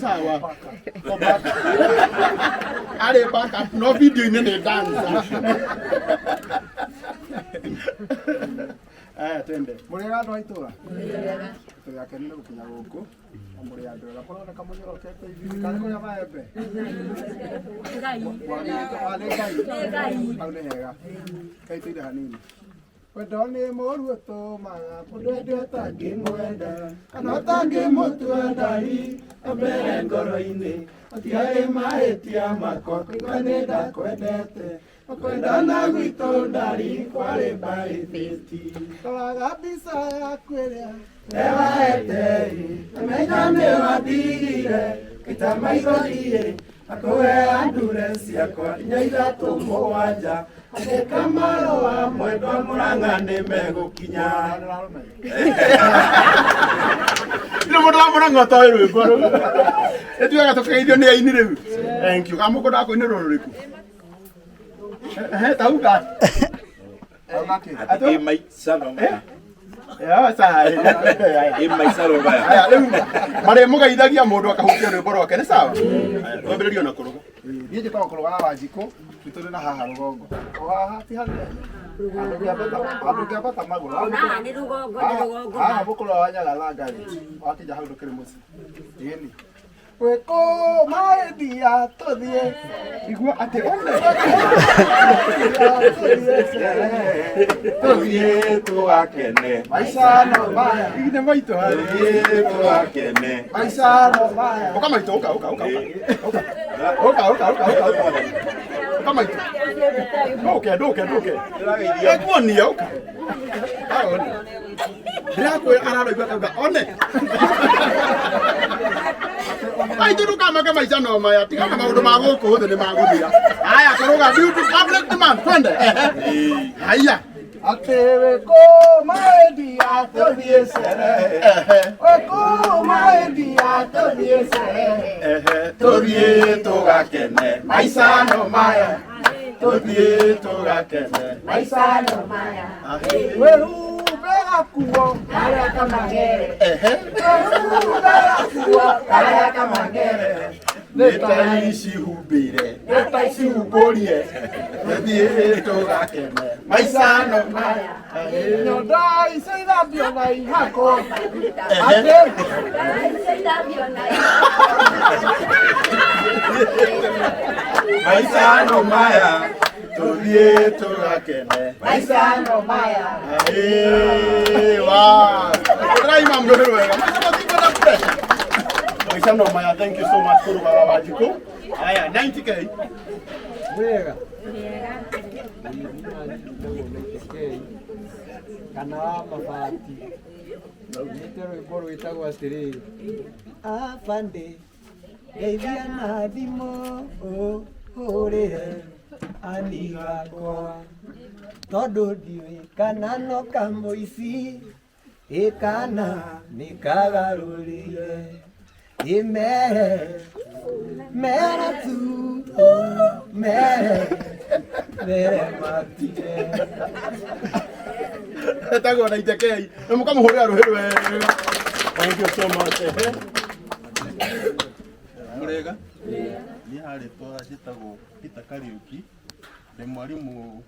Sawa. Ale baka no video ni dance. Twende. Murega ndo aitura. Tuyakenera gukinya guku. Muri andu la korona kamunyoroke hivi kanko ya maembe. Ngai. Au nehega. Kaitira hanini. Wendo nĩ mũruo maga mũndũ ũtangĩmwenda kana ũtangĩmũtua ndari ambere ngoro-inĩ atiarĩ mahĩtia makwa kũigua nĩ ndakwendete ũkwendana gwitũ ndari kwarĩ mbarĩthĩti tũraga mbica yaku ĩrĩa ewahete amenya nĩ wandigire gĩta maitho thiĩ akũhe ndure ciakwa inya ithatũ mũgwanja andĩka marũa mwendwa Mũrang'a nĩmegũkinya nĩ mũndũ wa Mũrang'a ũtoĩ rwĩmbo rũu ĩtuĩkaga tũkageithio nĩ aini rĩu. Thank you. Kamũkũndaga kũinĩrwo rũrĩkũ? Tauga ati maisano marĩ mũgeithagia mũndũ akahutia rwĩmbo rwake nĩ sawa. Twambĩrĩrie na kũruga. Niĩ njĩtagwo kũruga Wanjikũ, tũrĩ na haha rũgongo. O haha ti hanene. Andũ ngĩambata magũrũ. Haha nĩ rũgongo nĩ rũgongo. Haha mũkũrũ wa Nyagarangari. Wakinya hau ndũkĩrĩ mũciĩ. Ĩni. Wĩkũ maendia tũthiĩ. Igua atĩ one. tũthiĩ tũgakene Maica no maya. Ine maitũ harĩ. tũthiĩ tũgakene Maica no maya. Ũka maitũ ũka. Ũka maitũ. Ndũke. Ekuonia ũka. Ndĩrakwĩra araraigua kauga one. Maitũ ndũkamake maica no maya. Tigana maũndũ ma gũkũ thĩ nĩ magũthira. Haya kũruga beauty public demand. Twende. Haya. Atĩ wĩkũ maendia tũthiĩ sherehe. Wĩkũ maendia tũthiĩ sherehe. tũthiĩ tũgakene Maica no maya. tũthiĩ tũgakene Maica no maya. Wĩhumbe gakuo karĩa kamangere. Wĩhumbe gakuo karĩa kamangere. nĩta icihumbĩre Nĩta icihumbũrie. tũthiĩ tũgakene Maica no maya. Nyondo icio ithambio na ihako. Atĩ maica no maya tũthiĩ tũgakene Maica no maya. Wow. Turaima mdomo wega. Maica no maya. Thank you so much kũruga Wanjikũ. Haya 90k. Wega. Kana wa mabati. Nĩte rwĩmbo rwĩtagwo atĩrĩrĩ. Afande, geithia na thimũ ũhũrĩre ani gakwa. Tondũ ndiũĩ kana no kamũici, ĩkana nĩ kagarũrĩire. Mere tu, mere matire. Etagwo 90k. Na mũkamũhũrĩra rũhĩ rwega. Thank you so much. Mũrega niĩ harĩ twa njĩtagwo Peter Kariuki ndĩ mwarimũ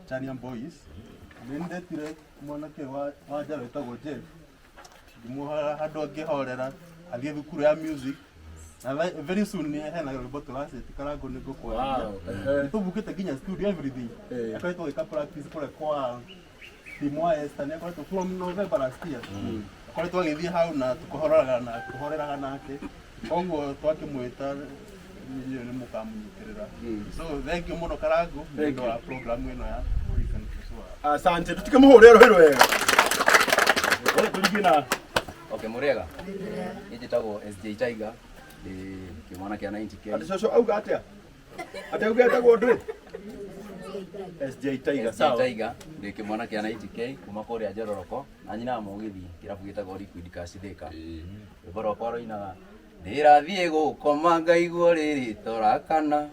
Chania Boys. Nĩ ndetire mwanake wa njara wĩtagwo Jeff ngĩmũha handũ angĩhorera athiĩ thukuru ya music na very soon hena rwĩmbo tũraceti karangũ nĩ ngũkũria. Tũbukĩte nginya studio everything. Akoretwo gĩka practice kũrĩa kwa timu wa Esther nĩ akoretwo from November last year. Akoretwo agĩthiĩ hau na tũkĩhoreraga nake. Koguo twakĩmwĩta nĩ mũkamũnyitĩrĩra. So thank you mũno Karangũ nĩ ũndũ wa program ĩno ya Weekend Kusua. Asante. Tutikĩmũhũrĩra rũhĩ rwega. Tũringie na Okay, Mũrega. Niĩ njĩtagwo SJ Tiger. Ndĩ kĩmwana kĩa 90k. Ati coco auga atĩa? Ati auga etagwo ndũ? SJ Tiger. SJ Tiger. Ndĩ kĩmwana kĩa 90k kuma kũrĩa Njororoko. Na nyina mũgithi kĩrabu gĩtagwo Liquid Cash Thika. Rwĩmbo rwakwa rũinaga ndĩrathiĩ gũkoma ngaigua rĩrĩ torakana.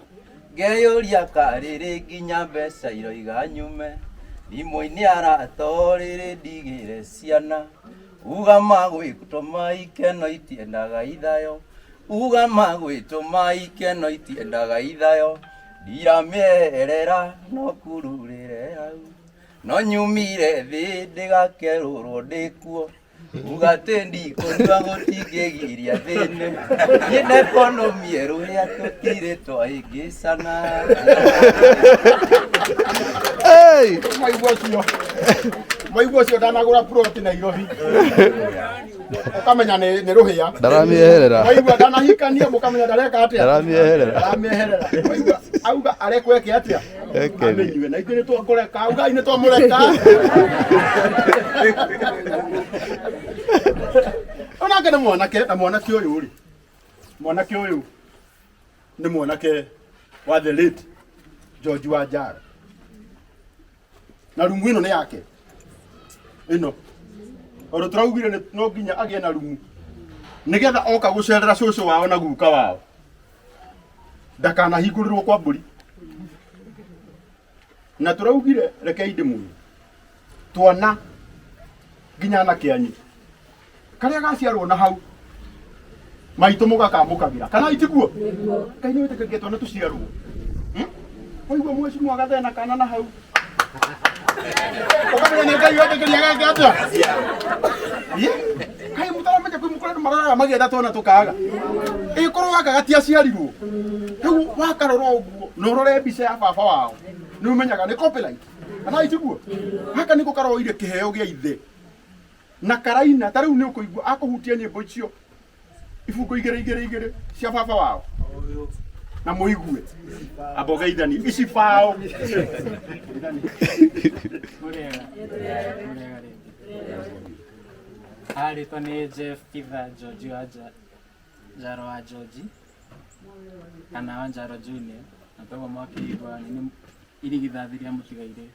Ngeyũria karĩrĩ nginya mbeca iroiga nyume. Thimũ-inĩ aratorĩrĩ ndigĩre ciana. uga magwĩtũma ikeno itiendaga ithayo uga magwĩtũma ikeno itiendaga ithayo ndiramĩeherera no kururĩre hau no nyumire thĩ ndĩgakerũrwo ndĩkuo uga atĩ ndikũnyua gũtingĩgiria thĩinĩ nyina ekonomi erũhĩa tũtirĩ twahĩngĩcana. Maigua ũcio ndanagũra ploti Nairobi ũkamenya nĩ rũhĩa ndaramĩeherera maigua ndanahikania mũkamenya ndareka atĩa ndaramĩeherera maigua auga arekweke atĩa amenyue na ithuĩ nĩtwakũreka auga nĩ twamũreka onake nĩ mwanake na mwanake ũyũ rĩ mwanake ũyũ nĩ mwanake wa the late George Wanjara na rumu ĩno nĩ yake ĩno oro tũraugire no nginya agĩe na rumu nĩgetha oka gũcerera cũcũ wao na guka wao ndakanahingũrĩrwo kwa mbũri na tũraugire rekei ndĩmũĩ twana nginya na kĩanyi karĩa gaciarwo na hau maitũ mũgakamũkagĩra kana itiguo Ngai nĩ wĩtĩkĩtie twana tũciarwo waigua mwecimu agathena kana na hau ukamenya nĩ Ngai wĩtĩkĩria gake atĩa Kai mũtaramenya kwĩ mũkũrũ andũ mararaga magĩetha twana tũkaga ĩkorwo gaka gatiaciarirwo rĩu wakarora ũguo na ũrore mbica ya baba wao nĩ ũmenyaga nĩ copyright kana itiguo gaka nĩko karoire kĩheo gĩa ithe na karaina ta rĩu nĩ ũkũigua akũhutia nyĩmbo icio ibungo igĩrĩ cia baba wao na mũigue abogeithani ici bao Arĩtwo nĩ Jeff Pitha George Wanjara wa George kana Wanjara Junior na toguo mwakĩigua nĩ irigithathi rĩa mũtigairĩ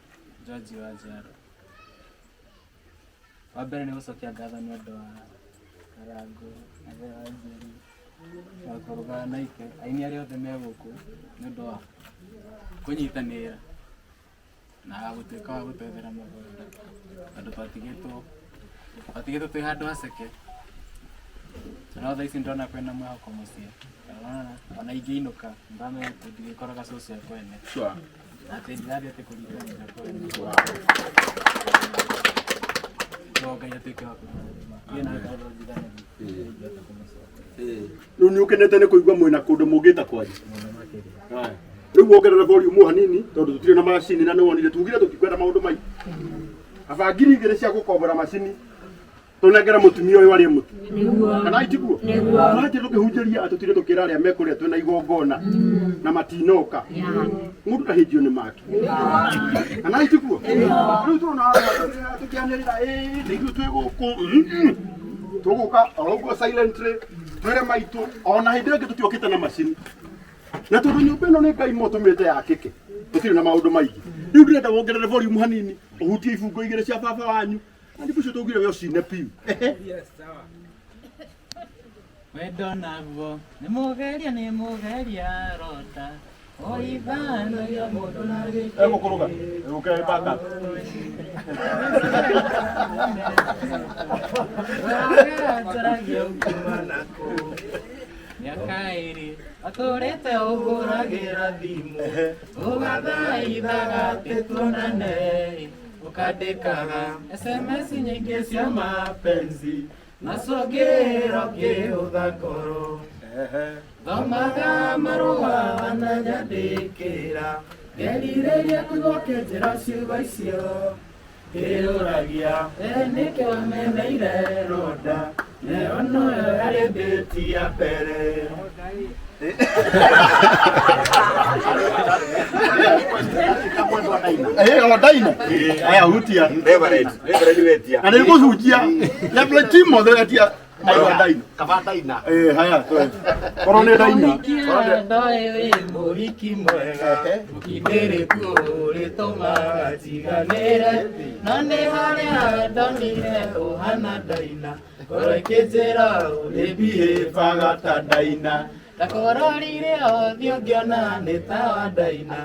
George Wanjara. Wa mbere nĩ gũcokia ngatho nĩ ũndũ wa Karangũ na Wanjiri na kũrũgana na ike aini arĩa othe me gũkũ nĩ ũndũ wa kũnyitanĩra na gũtuĩka wa gũtwethera mũgũnda tondũ twatigĩtwo twĩ handũ haceke no thaa ici ndĩrona kwĩna mwĩhoko mũciĩ ona ingĩinũka ndamenya atĩ ndigĩkoraga cũcũ yakwa ene na atĩ ndirathiĩ atĩ kũringana kwene Ngai atuĩke wa kũrũma rĩu nĩ ũkenete nĩ kũigua mwĩna kũndũ mũngĩta kwanyu rĩu wongerera volume hanini tondũ tũtirĩ na macini na nĩ wonire tugire tũtikwenda maũndũ maingĩ aba ngiri igĩrĩ cia gũkombora macini tũnengera mũtumia ũyũ arĩ mũtu kana itiguo marathiĩ tũkĩhunjĩria tũtirĩ tũkĩra arĩa mekũrĩa twĩna igongona na matinoka mũndũ ndahĩnjio nĩ make kana itiguo rĩu tũrona tũkĩanĩrĩra nĩguo twĩ gũkũ tũgũka oroguo silently twĩre maitũ ona hĩndĩ ĩngĩ tũtiokĩte na macini na tondũ nyũmba ĩno nĩ Ngai mũtũmĩte yakĩke tũtirĩ na maũndũ maingĩ rĩu ndĩrenda wongerere volume hanini ũhutie ibungo igĩrĩ cia baba wanyu na ndĩbũcio tũgire we ũcine piu wendo naguo nĩ mũgeria rota o ithano rĩa mũndũ na gĩkĩ egũkũrũga rũke baka mĩaka ĩrĩ atũrĩte ũhũragĩra thimũ ũgathaithaga atĩ tuonane ũkandĩkaga SMS nyingĩ cia mapenzi na congĩrĩro kĩhũtha ngoro thomaga marũa wananyandĩkĩra ngerirĩria kũigua kĩnjĩra ciugo icio kĩũragia nĩkĩ wameneire ronda neo noyo yarĩ ndĩti ya mbere Daina aya hutia Reverend wetia na nĩgũhunjia Reverend Timothy wetia kaba Daina haya korwo nĩ Daina ndoĩ mũhiki mwega mũkindĩrĩku ũrĩtũmaga njiganĩre no nĩ harĩa ndonire ũhana Daina korwo ikĩnjĩra ũrĩbihĩbaga ta Daina takororire othi ũngĩona nĩ ta wa ndaina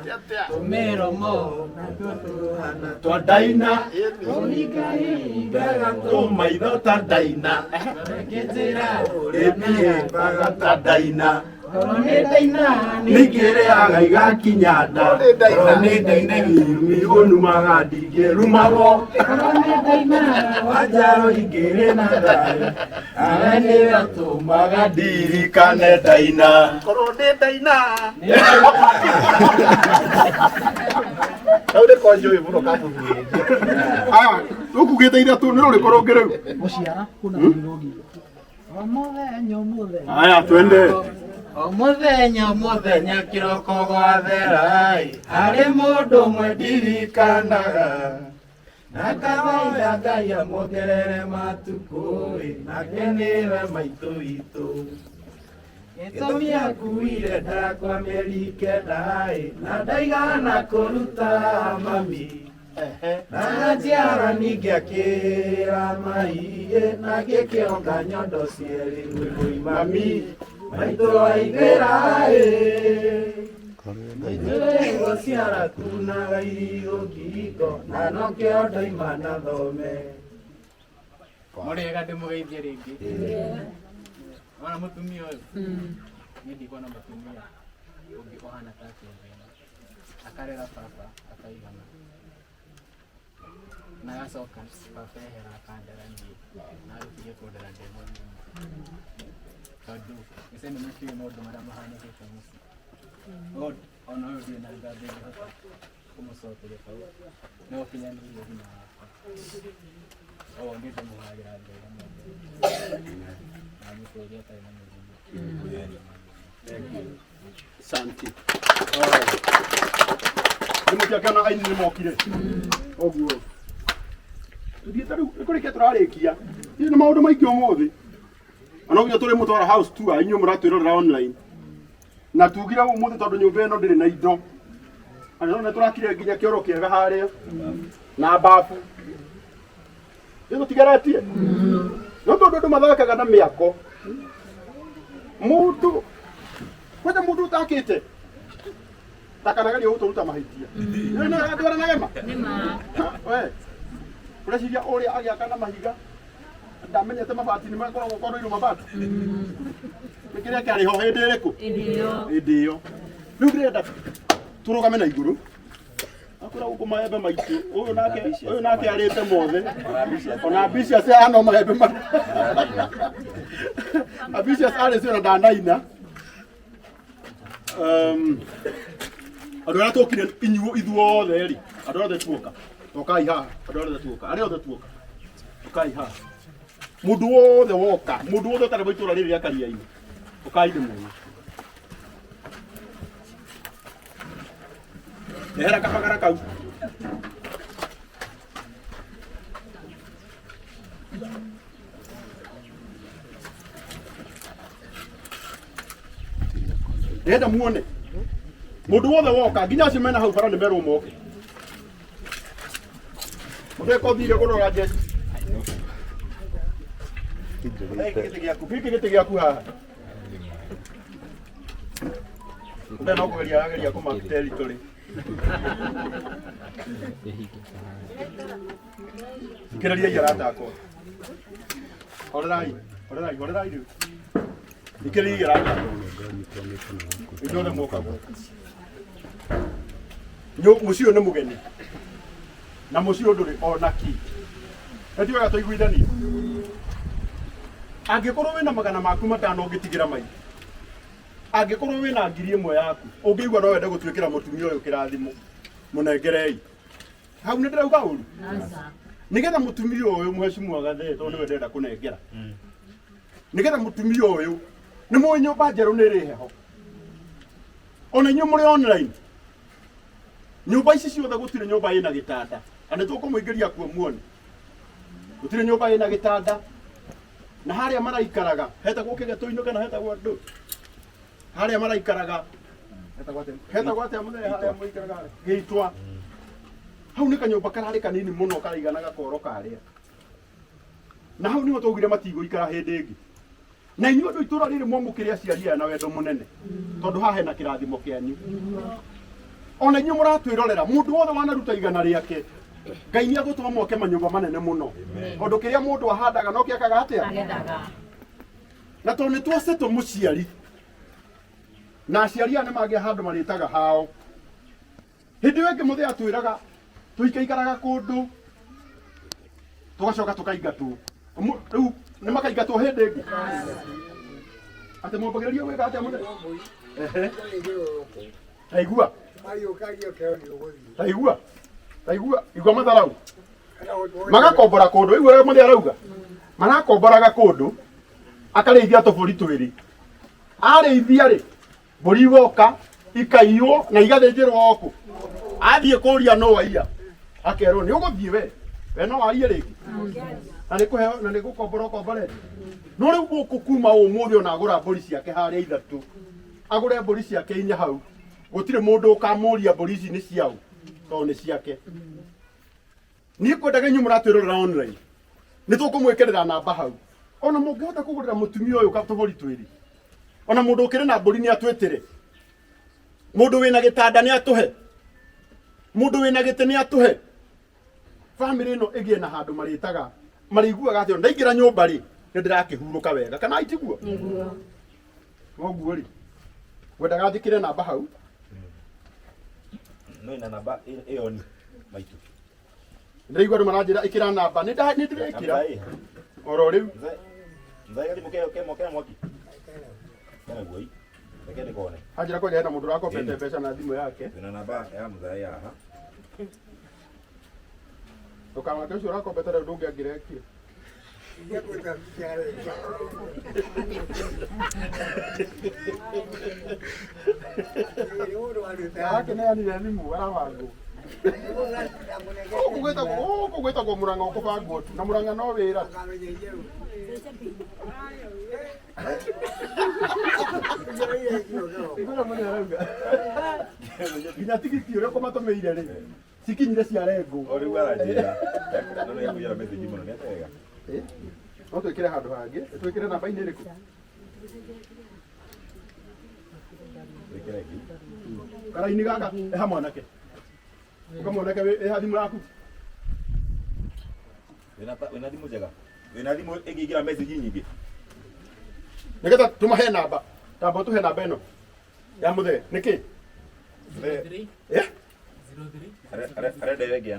tũmĩromo natuo tũhana twa ndaina tũhingahingaga tũmaitho ta ndaina tũrekĩnjĩra ĩthiĩkaga ta ndaina korwo nĩ ndaina nĩngĩrĩaga igakinya nda korwo nĩ ndaina mĩgũnumaga ndingĩrumagwo korwo nĩ ndaina wanjaro ingĩrĩ na thayũ nawe nĩwe ũtũmaga ndirikane ndaina korwo nĩ ndaina Kau nĩ ko njũĩ mũno kamũthĩ. ũkugĩte ithatũ nĩ rũrĩkũ rũngĩ rĩu gũciara kuna rũgi o mũthenya aya twende o mũthenya kĩroko gwathera harĩ mũndũ ũmwe ndirikanaga na kawaida Ngai amwongerere matukũ nake nĩwe maitũ witũ gĩtũmi akuire ndakwa mĩeri kenda na ndaigana kũruta mami na njiara ningĩ akĩra mai na gĩkĩonga nyondo cierĩ gwĩ mami maitũ waithĩra maitũ gũciara kunaga irigũ ngingo na no kĩondo ima na thome mũrĩega ndĩmũgeithie rĩngĩ ona mũtumia ũyũ niĩ ndikuona mũtumia ũngĩ ũhana ta kĩondo akarera baba akaigana na agacoka baba ehera akandera niĩ na arutire kũndera ndemwe tondũ icio nĩ makiuga maũndũ marĩa mahanĩkĩte mũciĩ ona ũyũ ndirĩ na ngatho ingĩhota kũmũcokeria kau no ũkinyanĩirie thina wakwa o nĩ ndĩmũhagĩra Ngai na mũtũũria atarĩ na mĩrimũ. santi nĩmũkĩakana aini nĩmokire ũguo tuthiĩte rĩu nĩkũrĩkia tũrarĩkia nĩ maũndũ maingĩ ũmũthĩ ona ũguo tũrĩ mũtwara house tour inyuĩ mũratwĩrorera online na tugire ũmũthĩ tondũ nyũmba ĩno ndĩrĩ na indo na tũrakire nginya kĩoro kĩega harĩa na babu nĩ tũtigeretie no tondũ andũ mathakaga na mĩako mũndũ kwenda mũndũ ũtakĩte takanagaria gũtũruta mahĩtia ndwara nagema we ũreciria ũrĩa agĩaka na mahiga ndamenyete mabati nĩ makoragwo kondo-irwo mabati nĩ kĩrĩa kĩarĩ ho hĩndĩ ĩrĩkũ hĩndĩ ĩyo rĩu ndĩrenda tũrũgame na igũrũ akũra gũkũ maembe maitũ ũyũ nake arĩte mothe ona Ambitious ahana maembe Ambitious arĩcio na ndanaina andũ arĩa tũkire ithuothe rĩ andũ othe tuoka tokai haha andũ othe tuoka arĩa othe tuoka tokai haha mũndũ wothe woka mũndũ wothe ũtarĩ wa itũra rĩrĩ rĩa Karia-inĩ tokai ndĩmuone ehera kabagara kau ndĩrenda muone mũndũ wothe woka nginya acio mena hau bara nĩ merwo moke ũtekothire kũrora jeshi gĩkĩ gĩtĩ gĩaku haha ũrĩa no kũgeria arageria kũmaki territory thikĩrĩriai arata akwa horerai rĩu thikĩrĩriai arata inyuothe mokagwo mũciĩ ũyũ nĩ mũgeni na mũciĩ ũyũ ndũrĩ ona ki nĩ wega tũiguithanie angĩkorwo wĩna magana maku matano ũngĩtigĩra maitũ angĩkorwo wĩna 1,000 yaku ũngĩigua no wende gũtuĩkĩra mũtumia ũyũ kĩrathimo mũnengerei hau nĩ ndĩrauga ũru nĩgetha mũtumia ũyũ mheshimiwa Gathee tondũ nĩwe ndĩrenda kũnengera nĩgetha mũtumia ũyũ nĩ mũĩ nyũmba njerũ nĩ ĩrĩ heho ona inyuĩ mũrĩ online nyũmba ici ciothe gũtirĩ nyũmba ĩna gĩtanda na nĩ tũkũmũingĩria kuo muone gũtirĩ nyũmba ĩna gĩtanda na harĩa maraikaraga hetagwo kĩgeto-inĩ kana hetagwo andũ harĩa maraikaraga hetagwo atĩa mũthee harĩa mũikaraga Gĩitwa hau nĩ kanyũmba kararĩ kanini mũno karaigana gakoro karĩa na hau nĩho twaugire matigũikara hĩndĩ ĩngĩ na inyuĩ andũ itũũra rĩrĩ mwamũkĩre aciari aya na wendo mũnene tondũ haha hena kĩrathimo kĩanyu. Ona inyuĩ mũratwĩrorera mũndũ wothe wanaruta igana rĩake Ngai nĩagũtũma mwake manyũmba manene mũno. Tondũ kĩrĩa mũndũ ahandaga no kĩakaga atĩa? Na tondũ nĩtwacetwo mũciari na aciari aya nĩmagĩa handũ marĩtaga hao. Hĩndĩ ĩyo ĩngĩ mũthee atwĩraga tũikaikaraga kũndũ tũgacoka tũkaingatwo. Rĩu nĩmakaingatwo hĩndĩ ĩngĩ atĩ mwambagĩrĩria gwĩka atĩa mũthee? Taigua igua matharau magakombora kũndũ. Rĩu ũrĩa mũthee arauga marakomboraga kũndũ akarĩithia tũbũri twĩrĩ. Arĩithia rĩ mbũri igoka ikaiywo na igathĩnjĩrwo oku. Athiĩ kũria no waiya akerwo nĩ ũgũthiĩ we no warie rĩngĩ na nĩkũheo na nĩgũkombora ũkomborete. No rĩu gũkũ kuma ũmũthĩ ona agũra mbũri ciake harĩa ithatũ agũre mbũri ciake 4 hau gũtirĩ mũndũ ũkamũria mbũri ici nĩ ciao tondũ nĩ ciake. Niĩ kwendaga inyuĩ mũratwĩrorera online nĩtũkũmwĩkĩrĩra namba hau. Ona mũngĩhota kũgũrĩra mũtumia ũyũ tũbũri twĩrĩ. Ona mũndũ ũkĩrĩ na mbũri nĩ atwĩtĩre. Mũndũ wĩna gĩtanda nĩ atũhe. Mũndũ wĩna gĩtĩ nĩ atũhe. Family ĩno ĩgĩe na handũ marĩtaga marĩiguaga atĩ ndaingĩra nyũmba rĩ nĩndĩrakĩhurũka wega kana itiguo. Noguo rĩ wendaga njĩkĩre namba hau. No ina namba ĩyo ni maitũ. Ndĩraigua andũ maranjĩra ĩkĩra namba nĩndĩrekĩra oro rĩu. Nzai mokea mwaki. Kana guoi. Lakini kone. Hajira kwa hena mũndũ ũrakopete mbeca na thimũ yake. Ina namba ya mzai haha. Ũkamwake ũcio ũrakopete rĩu ndũngĩangĩrekire. Yake nĩ thimũ arawangwo. Ũkũgwĩtagwo mũrang'a ũkũbangwo tu na mũrang'a no wĩra. Nginya tigiti ũrĩa ũkũmatũmĩire rĩ cikinyire cia rengo. O rĩu aranjĩra ndio ya kũgira message mũno nĩ atega. No twĩkĩre handũ hangĩ twĩkĩre namba-inĩ ĩrĩkũ? Twĩkĩre iki. Karaini gaka eha mwanake. Ukamwoneke eha thimũ yaku. Wĩna thimũ njega. Wĩna thimũ ĩngĩingĩra message nyingĩ. Nĩgetha tũmahe namba. Tamba tũhe namba ĩno ya mũthee nĩkĩ? 03 Arenda ĩngĩ ya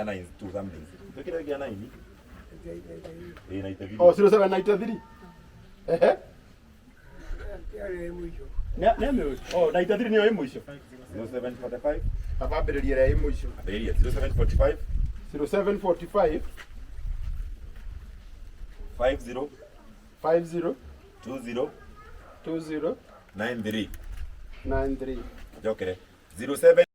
9 to something. Twĩkĩre ĩngĩ ya 9. Ĩna itathiri. Oh 0793. Ehe. Nĩ mwe. Oh na itathiri nĩyo ĩ mũico. 0745. Abambĩrĩria ĩrĩa ĩ mũico. Abĩrĩria 0745. 0745 50 50 20 20 93. 93. Jokere 07